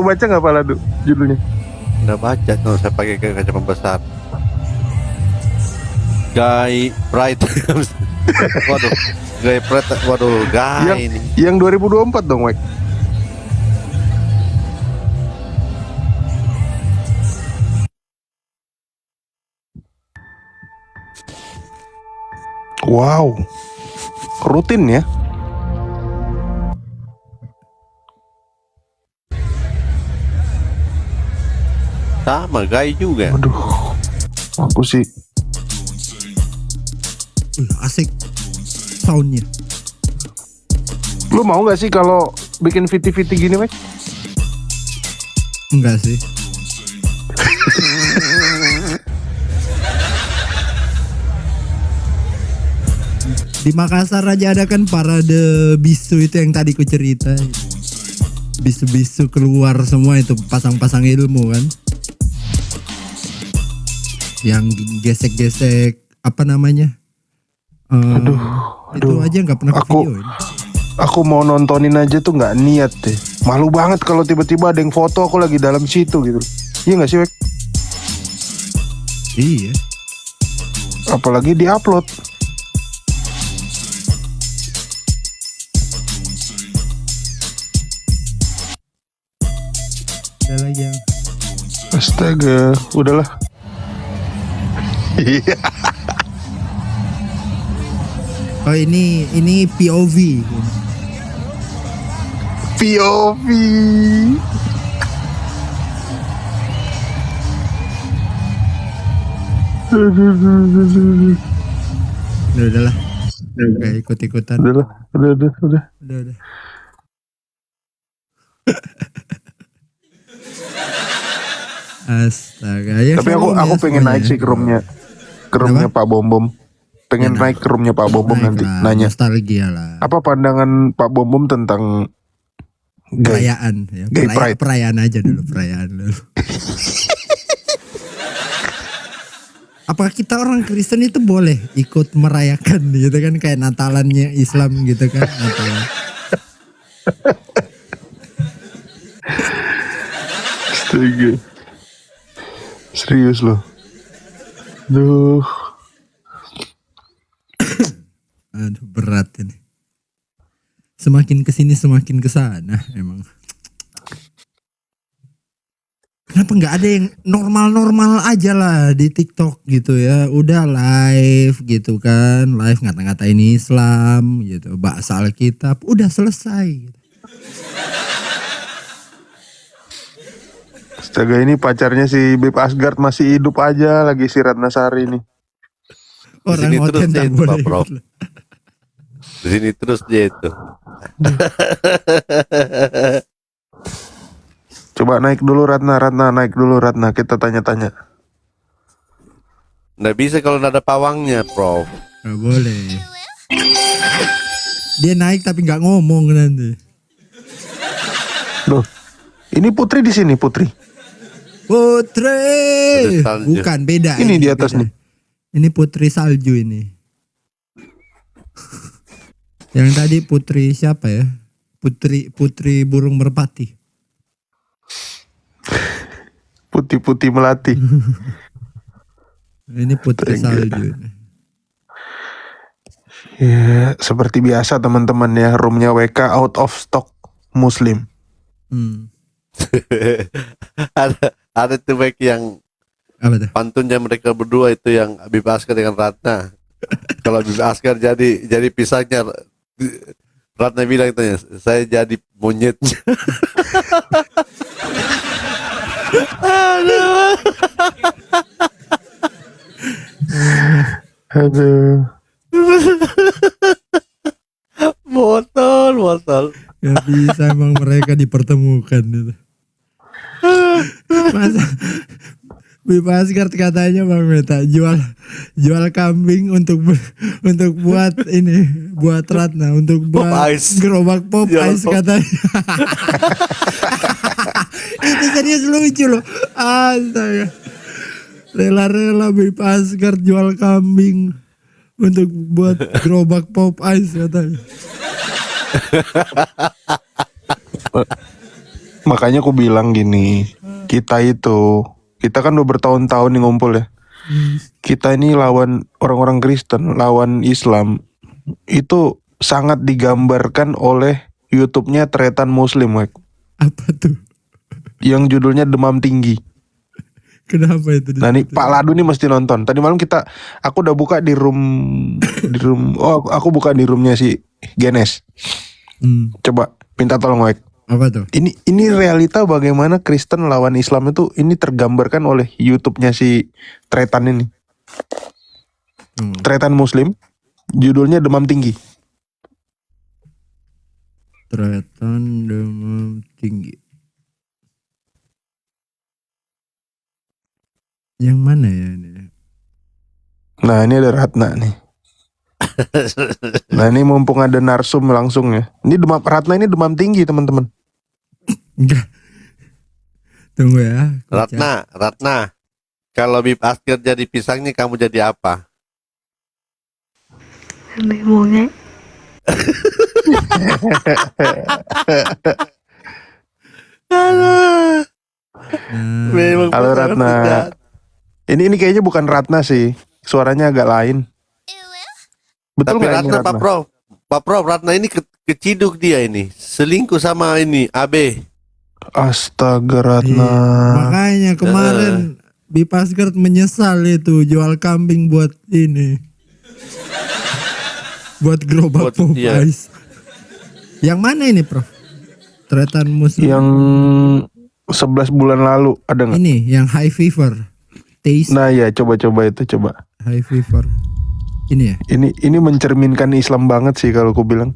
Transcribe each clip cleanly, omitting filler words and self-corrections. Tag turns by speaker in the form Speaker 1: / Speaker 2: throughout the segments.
Speaker 1: baca nggak Pak Ladu judulnya?
Speaker 2: Udah baca tuh, saya pakai kacamata besar. Guy Pride. Waduh, Guy Pride. Waduh, Guy ini.
Speaker 1: Yang 2024 dong, Mike. Wow, rutin ya?
Speaker 2: Sama Guy juga.
Speaker 1: Aduh, aku sih.
Speaker 3: Asik soundnya.
Speaker 1: Lu mau nggak sih kalau bikin VT-VT gini, Mike?
Speaker 3: Enggak sih. Di Makassar aja ada kan parade bisu itu yang tadi ku cerita. Bisu-bisu keluar semua itu, pasang-pasang ilmu kan. Yang gesek-gesek apa namanya? Itu aja nggak pernah videoin.
Speaker 1: Aku mau nontonin aja tuh nggak niat deh. Malu banget kalau tiba-tiba ada yang foto aku lagi dalam situ gitu. Iya nggak sih, Mike?
Speaker 3: Iya.
Speaker 1: Apalagi diupload.
Speaker 3: Ada lagi yang
Speaker 1: Astaga, udahlah. Iya.
Speaker 3: oh ini POV.
Speaker 1: POV.
Speaker 3: Udahlah. Gak ikut-ikutan.
Speaker 1: Udah.
Speaker 3: Udah. Astaga ya.
Speaker 1: Tapi aku pengen naik sih ke roomnya Pak Bom. Pengen naik ke roomnya Pak Bom nanti
Speaker 3: lah,
Speaker 1: nanya.
Speaker 3: Nostalgia lah.
Speaker 1: Apa pandangan Pak Bom tentang
Speaker 3: Perayaan ya.
Speaker 1: Gay Pride.
Speaker 3: Perayaan aja dulu, perayaan dulu. Apakah kita orang Kristen itu boleh ikut merayakan gitu kan, kayak Natalannya Islam gitu kan? Natalan.
Speaker 1: Astaga. Serius loh. Duh.
Speaker 3: Aduh, berat ini. Semakin kesini semakin kesana emang. Kenapa nggak ada yang normal-normal aja lah di TikTok gitu ya? Udah live gitu kan, live ngata-ngatain Islam gitu, bahasa Alkitab, udah selesai.
Speaker 1: Astaga, ini pacarnya si Beb Asgard masih hidup aja lagi si Ratna Sari nih.
Speaker 3: Orang
Speaker 2: Di sini terus
Speaker 3: oten
Speaker 2: dia
Speaker 3: tak
Speaker 2: itu,
Speaker 3: boleh.
Speaker 2: Pak Prof. Di sini terus dia itu.
Speaker 1: Coba naik dulu Ratna, naik dulu Ratna, kita tanya-tanya.
Speaker 2: Nggak bisa kalau nggak ada pawangnya, Prof.
Speaker 3: Gak boleh. Dia naik tapi nggak ngomong nanti.
Speaker 1: Loh, ini Putri di sini, Putri.
Speaker 3: Putri,
Speaker 2: Salju.
Speaker 3: bukan beda.
Speaker 1: Ini di atas
Speaker 3: beda.
Speaker 1: nih.
Speaker 3: Ini Putri Salju ini. Yang tadi Putri siapa ya? Putri burung merpati.
Speaker 1: Putih-putih melati.
Speaker 3: Ini Putri Salju.
Speaker 1: Ya, seperti biasa teman-teman ya, roomnya WK out of stock Muslim.
Speaker 2: ada tuh baik yang
Speaker 3: Apa tuh?
Speaker 2: pantunnya mereka berdua itu yang Habib Askar dengan Ratna. Kalau Habib Askar jadi pisangnya, Ratna bilang tanya, saya jadi monyetnya.
Speaker 1: Aduh.
Speaker 2: Botol.
Speaker 3: Gak bisa emang mereka dipertemukan itu. Masa Bib Asgard katanya Bang Meta jual kambing untuk buat ini, buat Ratna, untuk buat
Speaker 2: Pop ice.
Speaker 3: gerobak pop
Speaker 2: Jual
Speaker 3: ice
Speaker 2: pop.
Speaker 3: katanya. Itu serius lucu loh. Astaga. Rela-rela Bib Asgard jual kambing untuk buat gerobak pop ice katanya.
Speaker 1: Makanya aku bilang gini, kita kan udah bertahun-tahun nih ngumpul ya. Kita ini lawan orang-orang Kristen, lawan Islam. Itu sangat digambarkan oleh YouTube-nya Tretan Muslim, Wek.
Speaker 3: Apa tuh?
Speaker 1: Yang judulnya Demam Tinggi.
Speaker 3: Kenapa itu?
Speaker 1: Nah nih Pak Ladu nih mesti nonton. Tadi malam aku udah buka di room, aku buka di roomnya si Genes. Coba minta tolong, Wek.
Speaker 3: Apa tuh?
Speaker 1: Ini realita bagaimana Kristen lawan Islam itu ini tergambarkan oleh YouTube-nya si Tretan ini. Tretan Muslim, judulnya Demam Tinggi.
Speaker 3: Tretan Demam Tinggi. Yang mana ya ini?
Speaker 1: Nah ini ada Ratna nih. Nah ini mumpung ada narsum langsung ya. Ini Ratna ini demam tinggi teman-teman.
Speaker 3: Enggak. Tunggu ya.
Speaker 2: Ratna. Kalau Bib Asker jadi pisangnya, kamu jadi apa?
Speaker 4: Memangnya
Speaker 2: Memang
Speaker 1: Halo Ratna. Ini kayaknya bukan Ratna sih. Suaranya agak lain. Betul
Speaker 2: Tapi
Speaker 1: nggak ini
Speaker 2: Ratna, Pak Prof, Ratna ini keciduk dia ini. Selingkuh sama ini, AB.
Speaker 1: Astaga Ratna.
Speaker 3: Iya, makanya kemarin Bipasgert menyesal itu jual kambing buat ini. Buat gerobak Popeyes. Yang mana ini, Prof? Tretan Muslim.
Speaker 1: Yang 11 bulan lalu ada nggak?
Speaker 3: Ini yang high fever. Taste
Speaker 1: Nah ya coba itu coba.
Speaker 3: high fever. Ini ya.
Speaker 1: Ini mencerminkan Islam banget sih kalau aku bilang.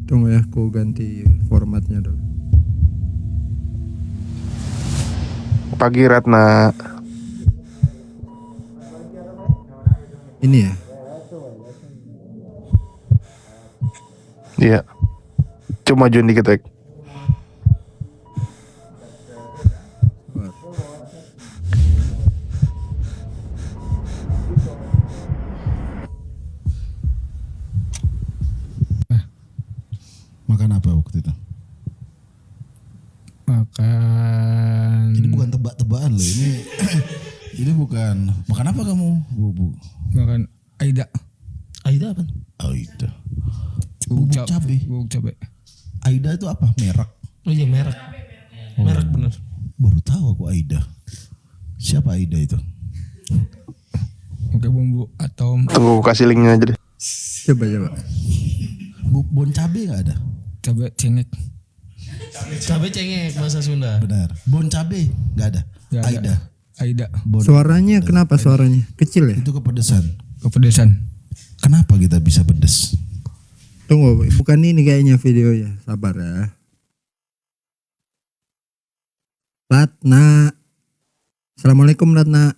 Speaker 3: Tunggu ya, aku ganti formatnya dulu.
Speaker 1: Pagi Ratna.
Speaker 3: Ini ya.
Speaker 1: Iya. Cuma majuin dikit Ek.
Speaker 5: Makan apa waktu itu?
Speaker 6: Makan.
Speaker 5: Ini bukan tebak-tebakan loh. Ini bukan. Makan apa kamu, Bu?
Speaker 6: Makan Aida.
Speaker 5: Aida apa? Aida. Bubuk cabe.
Speaker 6: Bubuk cabe.
Speaker 5: Aida itu apa? Merek.
Speaker 7: Oh iya merek. Merek bener.
Speaker 5: Baru tahu aku Aida. Siapa Aida itu?
Speaker 6: Pakai bumbu atau
Speaker 1: Tunggu kasih linknya aja deh.
Speaker 3: Coba.
Speaker 5: Bon cabe nggak ada?
Speaker 6: cabe cengek.
Speaker 7: Cabe cengek bahasa Sunda.
Speaker 5: Benar. Bon cabe nggak ada.
Speaker 6: Nggak ada.
Speaker 5: Aida.
Speaker 6: Aida.
Speaker 5: Bon,
Speaker 3: Suaranya kenapa suaranya? Kecil ya?
Speaker 5: itu kepedesan.
Speaker 6: Kepedesan.
Speaker 5: Kenapa kita bisa pedes?
Speaker 3: Tunggu, bukan ini kayaknya videonya. Sabar ya. Ratna. Assalamualaikum Ratna.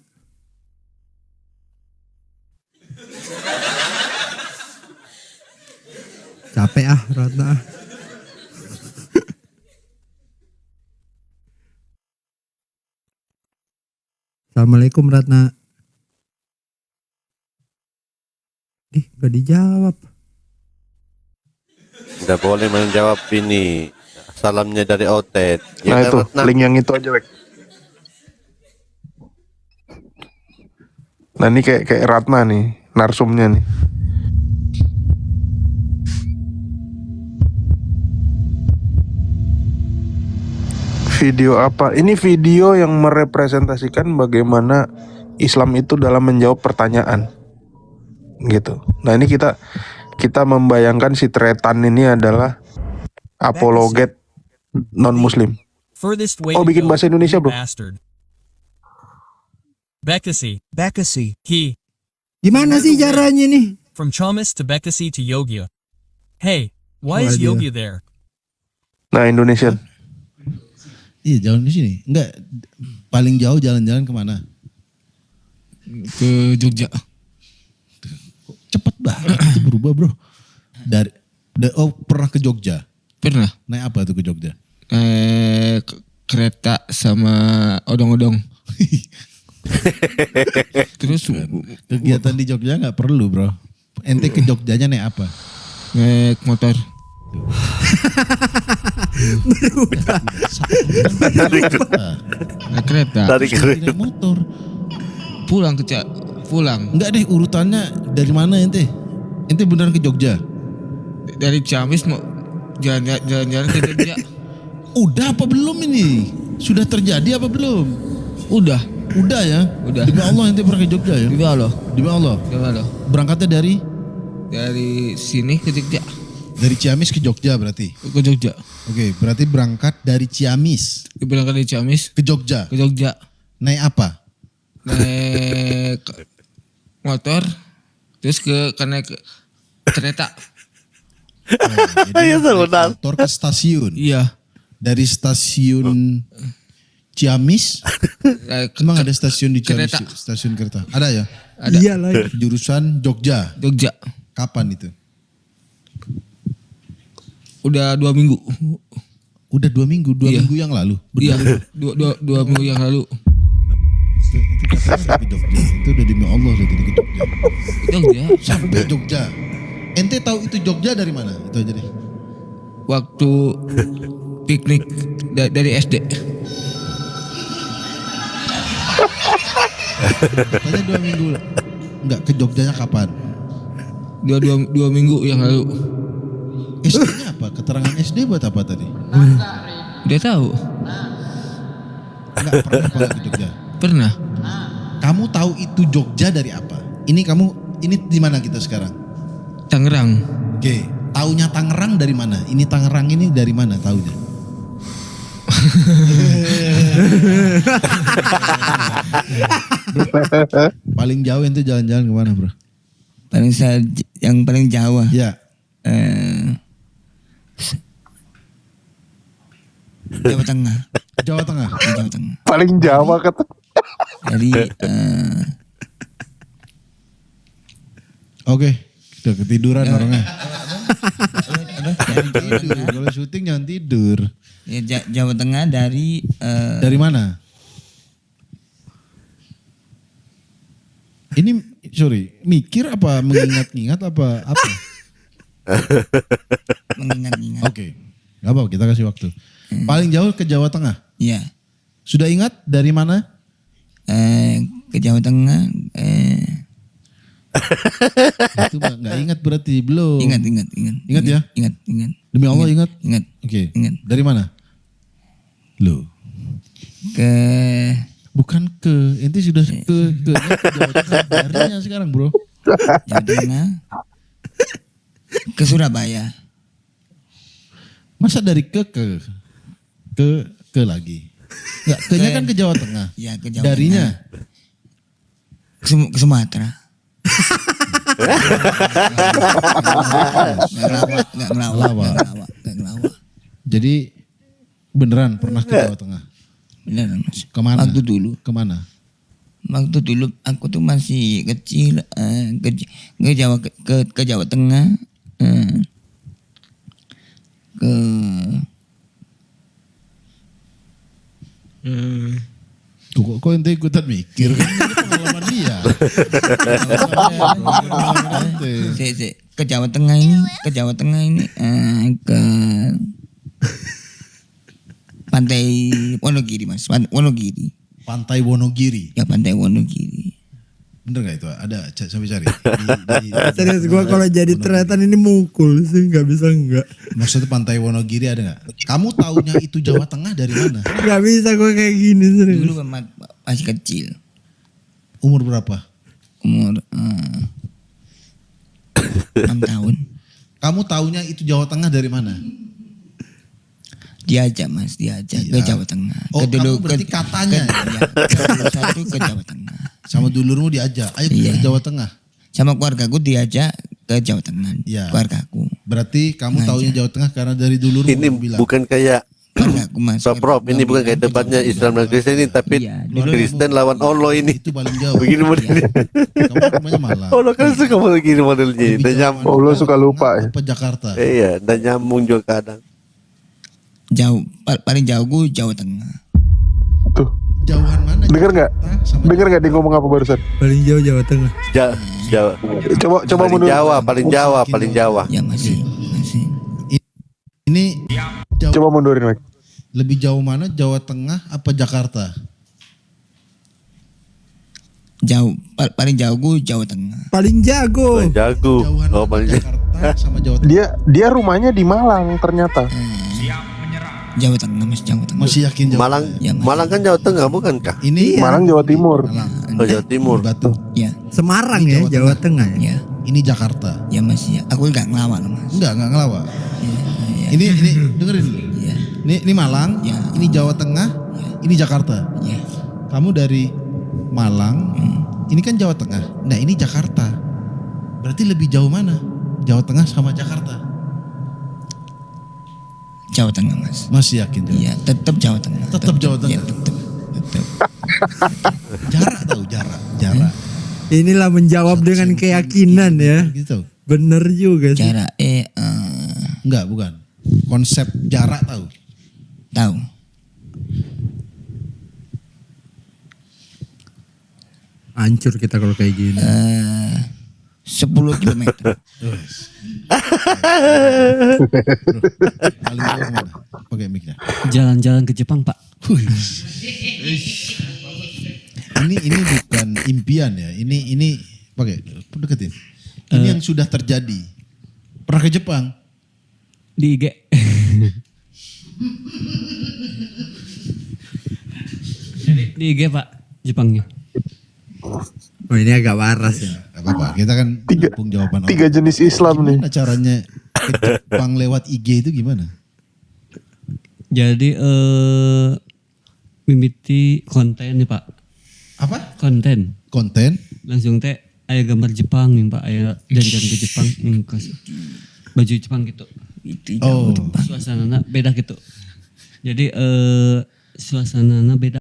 Speaker 3: Capek Ratna. Assalamualaikum Ratna. Gak dijawab.
Speaker 2: Tidak boleh menjawab ini. Salamnya dari Otet.
Speaker 1: Nah
Speaker 2: kan,
Speaker 1: itu
Speaker 2: Ratna?
Speaker 1: link yang itu aja Ek. Nah ini kayak Ratna nih, narsumnya nih. Video apa? Ini video yang merepresentasikan bagaimana Islam itu dalam menjawab pertanyaan. Gitu. Nah, ini kita membayangkan si Tretan ini adalah apologet non muslim. Oh, bikin bahasa Indonesia, Bro.
Speaker 8: Bekasi.
Speaker 3: Gimana sih caranya nih?
Speaker 8: From Chomas to Bekasi to Yogya. Hey, why is
Speaker 3: Waduh.
Speaker 8: Yogya there?
Speaker 1: Nah, Indonesia.
Speaker 5: Iya jalan di sini. Enggak. Paling jauh jalan-jalan kemana?
Speaker 6: Ke Jogja.
Speaker 5: Cepet banget itu berubah bro. Pernah ke Jogja?
Speaker 6: Pernah.
Speaker 5: Naik apa tuh ke Jogja?
Speaker 6: Kereta sama odong-odong. Terus
Speaker 5: Kegiatan di Jogja nggak perlu bro. Ente ke Jogjanya naik apa?
Speaker 6: naik motor.
Speaker 2: Naik
Speaker 6: Naik kereta.
Speaker 2: kereta.
Speaker 5: Naik motor.
Speaker 6: Pulang pulang
Speaker 5: Enggak deh, urutannya dari mana ente? Ente beneran ke Jogja?
Speaker 6: dari Ciamis mau jalan-jalan ke Jogja.
Speaker 5: Udah apa belum ini? Sudah terjadi apa belum?
Speaker 6: Udah.
Speaker 5: Udah ya?
Speaker 6: Udah.
Speaker 5: Demi Allah ente pernah ke Jogja ya?
Speaker 6: Demi Allah.
Speaker 5: Demi Allah.
Speaker 6: Demi Allah.
Speaker 5: Berangkatnya
Speaker 6: Dari sini ke Jogja.
Speaker 5: dari Ciamis ke Jogja berarti.
Speaker 6: Ke Jogja.
Speaker 5: Oke, berarti berangkat dari Ciamis
Speaker 6: Berangkat dari Ciamis
Speaker 5: ke Jogja.
Speaker 6: ke Jogja.
Speaker 5: Naik apa?
Speaker 6: Naik motor terus naik kereta.
Speaker 2: Iya, benar.
Speaker 5: Motor ke stasiun.
Speaker 6: Iya.
Speaker 5: Dari stasiun Ciamis. Emang ada stasiun di Ciamis?
Speaker 6: Kereta.
Speaker 5: Stasiun kereta. Ada ya?
Speaker 6: Ada.
Speaker 3: Iya lagi.
Speaker 5: Jurusan Jogja.
Speaker 6: Jogja.
Speaker 5: Kapan itu?
Speaker 6: Udah 2 minggu.
Speaker 5: Udah 2 minggu. 2
Speaker 6: Iya.
Speaker 5: minggu yang lalu.
Speaker 6: Iya. Dua minggu yang lalu.
Speaker 5: Itu katanya ke Jogja. Itu udah demi Allah udah jadi ke Jogja.
Speaker 6: Jogja.
Speaker 5: Sampai Jogja. Ente tahu itu Jogja dari mana? Itu aja deh.
Speaker 6: Waktu piknik dari SD.
Speaker 5: Katanya 2 minggu. Enggak, ke Jogjanya kapan?
Speaker 6: Dua minggu yang lalu.
Speaker 5: SD-nya apa? Keterangan SD buat apa tadi?
Speaker 6: Udah tahu.
Speaker 5: Enggak pernah apa ke Jogja.
Speaker 6: Pernah.
Speaker 5: Kamu tahu itu Jogja dari apa? Ini di mana kita sekarang?
Speaker 6: Tangerang.
Speaker 5: Oke, taunya Tangerang dari mana? Ini Tangerang ini dari mana taunya? Paling jauh ente jalan-jalan kemana bro?
Speaker 4: Yang paling jauh
Speaker 5: Ya,
Speaker 4: Jawa Tengah.
Speaker 5: Jawa Tengah.
Speaker 4: Jawa Tengah.
Speaker 1: Paling Jawa kata.
Speaker 4: Jadi
Speaker 5: Oke, udah ketiduran orangnya.
Speaker 4: dari Jawa
Speaker 5: Tidur,
Speaker 4: Tengah.
Speaker 5: kalau syuting jangan tidur.
Speaker 4: Ya, Jawa Tengah dari
Speaker 5: Dari mana? Ini sorry, mikir apa mengingat-ingat apa?
Speaker 4: mengingat-ingat.
Speaker 5: Oke, nggak apa, kita kasih waktu. Paling jauh ke Jawa Tengah.
Speaker 4: Ya,
Speaker 5: Sudah ingat dari mana?
Speaker 4: ke Jawa Tengah.
Speaker 5: Itu mah nggak ingat berarti belum.
Speaker 4: Ingat.
Speaker 5: Ingat ya?
Speaker 4: Ingat.
Speaker 5: Demi Allah ingat.
Speaker 4: Ingat.
Speaker 5: Oke.
Speaker 4: Ingat.
Speaker 5: Dari mana? Loh,
Speaker 4: Ke
Speaker 5: bukan ke. Ente sudah ke Jawa Tengah. Darinya sekarang bro.
Speaker 4: Jawa Tengah. Ke Surabaya.
Speaker 5: Masa dari ke lagi. Nggak, ke-nya kan ke Jawa Tengah.
Speaker 4: Ya, ke Jawa
Speaker 5: Darinya
Speaker 4: Tengah. Ke Sumatera. Nggak ngelawak.
Speaker 5: jadi beneran pernah ke Jawa Tengah.
Speaker 4: Benar Mas.
Speaker 5: Kemana?
Speaker 4: Waktu dulu.
Speaker 5: Kemana?
Speaker 4: Waktu dulu aku tuh masih kecil ke Jawa Tengah, ke
Speaker 5: Kok ente ikutan mikir? Kan ini pengalaman dia. Pengalaman ente.
Speaker 4: ke Jawa Tengah ini ke Pantai Wonogiri Mas, Wonogiri.
Speaker 5: Pantai Wonogiri.
Speaker 4: Ya, Pantai Wonogiri.
Speaker 5: Bener gak itu? Ada sampai cari.
Speaker 3: Serius gue kalau jadi tretan ini mukul sih, nggak bisa nggak.
Speaker 5: Maksudnya Pantai Wonogiri ada nggak? Kamu taunya itu Jawa Tengah dari mana?
Speaker 3: Nggak bisa gue kayak gini serius.
Speaker 4: Dulu masih kecil,
Speaker 5: Umur berapa?
Speaker 4: umur 6 tahun.
Speaker 5: Kamu taunya itu Jawa Tengah dari mana?
Speaker 4: Diajak ke Jawa Tengah.
Speaker 5: Oh, kamu berarti katanya.
Speaker 4: Satu ke Jawa Tengah.
Speaker 5: Sama dulurmu diajak, ayo
Speaker 4: Iya.
Speaker 5: ke Jawa Tengah.
Speaker 4: Sama keluargaku diajak ke Jawa Tengah.
Speaker 5: Iya.
Speaker 4: Keluargaku.
Speaker 5: Berarti kamu taunya Jawa Tengah karena dari dulurmu
Speaker 2: Ini
Speaker 5: kamu bilang.
Speaker 2: bukan kayak
Speaker 4: Keluargaku Mas.
Speaker 2: Pak Prof, ini bukan kayak debatnya Islam dan Kristen ini, tapi
Speaker 4: Iya,
Speaker 2: Kristen lawan Allah ini.
Speaker 5: Itu paling jauh.
Speaker 2: Begini modelnya.
Speaker 5: Kamu rumahnya Malang.
Speaker 2: Allah kan suka begini modelnya.
Speaker 5: Lebih
Speaker 2: Dan
Speaker 5: jauh
Speaker 2: nyambung.
Speaker 5: mana?
Speaker 1: Allah suka lupa ya.
Speaker 5: Apa Jakarta?
Speaker 2: Iya, dan nyambung juga kadang.
Speaker 4: Jauh, paling jauh gue Jawa Tengah.
Speaker 1: Tuh,
Speaker 5: Jauhan mana?
Speaker 1: denger nggak?
Speaker 5: Jakarta sama
Speaker 1: Denger nggak dia ngomong apa barusan?
Speaker 3: Paling jauh Jawa Tengah.
Speaker 2: Jawa.
Speaker 1: Coba
Speaker 2: Paling
Speaker 1: mundur.
Speaker 2: Jawa, paling Jawa, paling Jawa.
Speaker 4: Ya masih.
Speaker 5: Ini jauh,
Speaker 1: Coba mundurin Mike.
Speaker 5: lebih jauh mana? Jawa Tengah apa Jakarta?
Speaker 4: Jauh, paling jauh gue Jawa Tengah.
Speaker 3: Paling jago.
Speaker 2: Jago.
Speaker 5: Jauhan
Speaker 2: Oh, paling
Speaker 5: Jakarta sama Jawa Tengah.
Speaker 1: Dia rumahnya di Malang ternyata.
Speaker 4: Jawa Tengah mas, Jawa Tengah.
Speaker 5: Masih yakin Jawa
Speaker 2: Malang,
Speaker 5: Tengah?
Speaker 4: Ya, Mas.
Speaker 2: Malang kan Jawa Tengah bukankah?
Speaker 5: Ini
Speaker 1: Malang Jawa Timur.
Speaker 5: Malang.
Speaker 2: Oh, Jawa Timur.
Speaker 5: Batu.
Speaker 4: Ya,
Speaker 3: Semarang
Speaker 5: Ini
Speaker 3: ya,
Speaker 5: Jawa
Speaker 3: Jawa Tengah ya.
Speaker 4: ya,
Speaker 5: Ini Jakarta.
Speaker 4: ya mas ya. Aku nggak ngelawak loh mas.
Speaker 5: Enggak ngelawak.
Speaker 4: Ya, ya,
Speaker 5: Ini dengerin dulu.
Speaker 4: ya,
Speaker 5: Ini Malang,
Speaker 4: Ya.
Speaker 5: ini Jawa Tengah, ini Jakarta.
Speaker 4: ya.
Speaker 5: Kamu dari Malang, ini kan Jawa Tengah. Nah ini Jakarta. Berarti lebih jauh mana? Jawa Tengah sama Jakarta.
Speaker 4: Jawa Tengah mas.
Speaker 5: Masih yakin Jawa?
Speaker 4: Ya, tetap Jawa Tengah.
Speaker 5: Tetap Jawa Tengah.
Speaker 4: Ya, tetap.
Speaker 5: Jarak tahu jarak.
Speaker 3: Inilah menjawab dengan keyakinan ya.
Speaker 5: Gitu.
Speaker 3: Bener juga sih.
Speaker 4: Jarak
Speaker 5: Enggak, bukan. Konsep jarak tahu.
Speaker 4: tahu.
Speaker 3: Hancur kita kalau kayak gini.
Speaker 4: 10 kilometer.
Speaker 5: Paling jauh mana? Pakai mic-nya.
Speaker 8: Jalan-jalan ke Jepang, Pak.
Speaker 5: Ini bukan impian ya. Ini pakai deketin. Ini yang sudah terjadi. Pernah ke Jepang?
Speaker 8: Di IG. Di IG, Pak. Jepangnya.
Speaker 3: Oh ini agak waras ya.
Speaker 5: Gak apa-apa. Kita kan nampung jawaban
Speaker 1: Tiga jenis Islam nih.
Speaker 5: Gimana caranya ke Jepang lewat IG itu gimana?
Speaker 8: Jadi mimiti konten nih, Pak.
Speaker 5: Apa?
Speaker 8: Konten.
Speaker 5: Konten?
Speaker 8: Langsung teh aya gambar Jepang nih, Pak. Aya jalan-jalan ke Jepang nih, baju Jepang gitu.
Speaker 4: Itu
Speaker 5: Oh.
Speaker 8: Suasanana beda gitu. Jadi suasanana beda.